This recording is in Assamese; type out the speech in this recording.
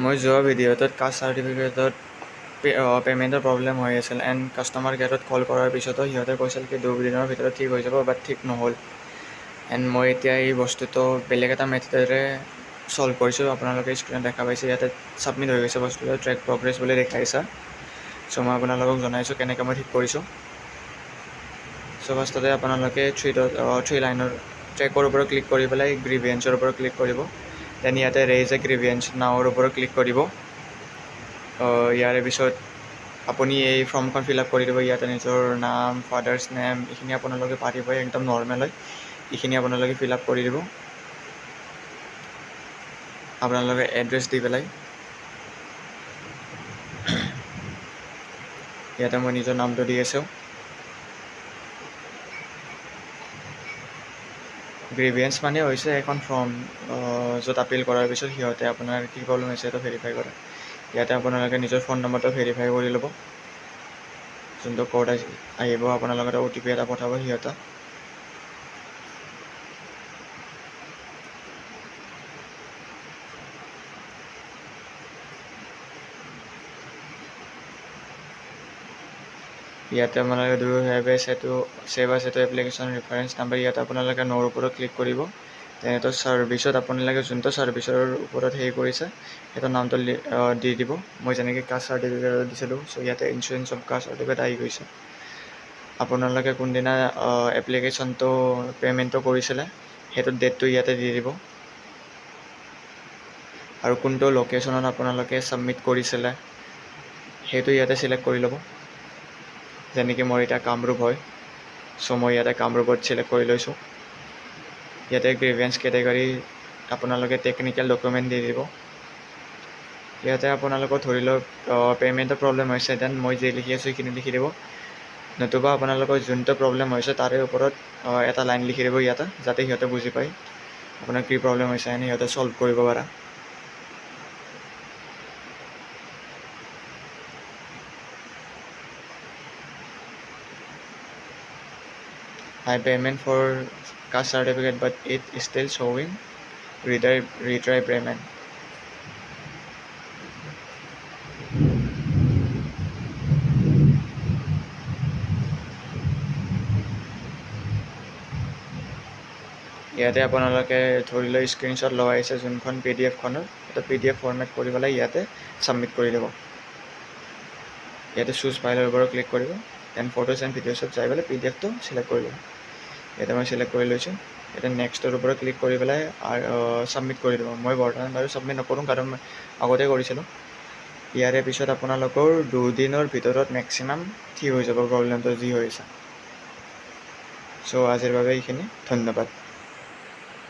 মই যোৱা ভিডিঅ'টোত কাষ্ট চাৰ্টিফিকেটত পে'মেণ্টৰ প্ৰব্লেম হৈ আছিল এণ্ড কাষ্টমাৰ কেয়াৰত কল কৰাৰ পিছতো সিহঁতে কৈছিল কি 2 দিনৰ ভিতৰত ঠিক হৈ যাব, বাট ঠিক নহ'ল। এণ্ড মই এতিয়া এই বস্তুটো বেলেগ এটা মেথডেৰে ছল্ভ কৰিছোঁ। আপোনালোকে স্ক্ৰীণত দেখা পাইছে, ইয়াতে ছাবমিট হৈ গৈছে বস্তুটো, ট্ৰেক প্ৰগ্ৰেছ বুলি দেখাইছে। চ' মই আপোনালোকক জনাইছোঁ কেনেকৈ মই ঠিক কৰিছোঁ। চ' ফাৰ্ষ্টতে আপোনালোকে থ্ৰী লাইনৰ ট্ৰেকৰ ওপৰত ক্লিক কৰি পেলাই গ্ৰিভিয়েঞ্চৰ ওপৰত ক্লিক কৰিব। দেন ইয়াতে ৰেইজ এ গ্ৰিভিয়েঞ্চ নাওৰ ওপৰত ক্লিক কৰিব। ইয়াৰে পিছত আপুনি এই ফৰ্মখন ফিল আপ কৰি দিব। ইয়াতে নিজৰ নাম, ফাদাৰ্ছ নেম এইখিনি আপোনালোকে পাৰিবই, একদম নৰ্মেল হয়। এইখিনি আপোনালোকে ফিল আপ কৰি দিব। আপোনালোকে এড্ৰেছ দি পেলাই ইয়াতে মই নিজৰ নামটো দি আছোঁ। গ্ৰিভিয়েঞ্চ মানে হৈছে এখন ফৰ্ম য'ত আপিল কৰাৰ পিছত সিহঁতে আপোনাৰ কি প্ৰব্লেম হৈছে সেইটো ভেৰিফাই কৰে। ইয়াতে আপোনালোকে নিজৰ ফোন নম্বৰটো ভেৰিফাই কৰি ল'ব। যোনটো কোড আহিব আপোনালোকে OTP এটা পঠাব সিহঁতক। ইয়াতে আপোনালোকে do have a save A application reference number, ইয়াতে আপোনালোকে নোৰ ওপৰত ক্লিক কৰিব। তেনেতো ছাৰ্ভিচত আপোনালোকে যোনটো ছাৰ্ভিচৰ ওপৰত হেৰি কৰিছে সেইটো নামটো দি দিব। মই যেনেকৈ কাষ্ট চাৰ্টিফিকেট দিছিলোঁ, চ' ইয়াতে ইঞ্চুৰেঞ্চ অফ কাষ্ট চাৰ্টিফিকেট আহি গৈছে। আপোনালোকে কোনদিনা এপ্লিকেশ্যনটো পে'মেণ্টটো কৰিছিলে সেইটো ডেটটো ইয়াতে দি দিব, আৰু কোনটো লোকেশ্যনত আপোনালোকে ছাবমিট কৰিছিলে সেইটো ইয়াতে ছিলেক্ট কৰি ল'ব। যেনেকৈ মোৰ এতিয়া কামৰূপ হয়, চ' মই ইয়াতে কামৰূপত ছিলেক্ট কৰি লৈছোঁ। ইয়াতে গ্ৰিভিয়েঞ্চ কেটেগৰী আপোনালোকে টেকনিকেল ডকুমেণ্ট দি দিব। ইয়াতে আপোনালোকৰ ধৰি লওক পে'মেণ্টৰ প্ৰব্লেম হৈছে, দেন মই যি লিখি আছোঁ সেইখিনি লিখি দিব। নতুবা আপোনালোকৰ যোনটো প্ৰব্লেম হৈছে তাৰে ওপৰত এটা লাইন লিখি দিব ইয়াতে, যাতে সিহঁতে বুজি পায় আপোনাৰ কি প্ৰব্লেম হৈছে এনে সিহঁতে ছল্ভ কৰিব পাৰা। I payment for caste certificate but it is still showing retry payment. ইয়াতে আপোনালোকে ধৰি লৈ স্ক্ৰীনশ্বট লগাইছে যোনখন PDF-খনৰ, এটা PDF ফৰ্মেট কৰি পেলাই ইয়াতে ছাবমিট কৰি দিব। ইয়াতে চুজ ফাইলৰ ওপৰত ক্লিক কৰিব, দেন ফটোজ এণ্ড ভিডিঅ'ছত যাই পেলাই PDF-টো ছিলেক্ট কৰি ল'ব। ইয়াতে মই ছিলেক্ট কৰি লৈছোঁ। ইয়াতে নেক্সটৰ ওপৰত ক্লিক কৰি পেলাই ছাবমিট কৰি দিব। মই বৰ্তমান বাৰু ছাবমিট নকৰোঁ কাৰণ মই আগতে কৰিছিলোঁ। ইয়াৰে পিছত আপোনালোকৰ 2 দিনৰ ভিতৰত মেক্সিমাম ঠিক হৈ যাব প্ৰব্লেমটো যি হৈছে। চ' আজিৰ বাবে এইখিনি, ধন্যবাদ।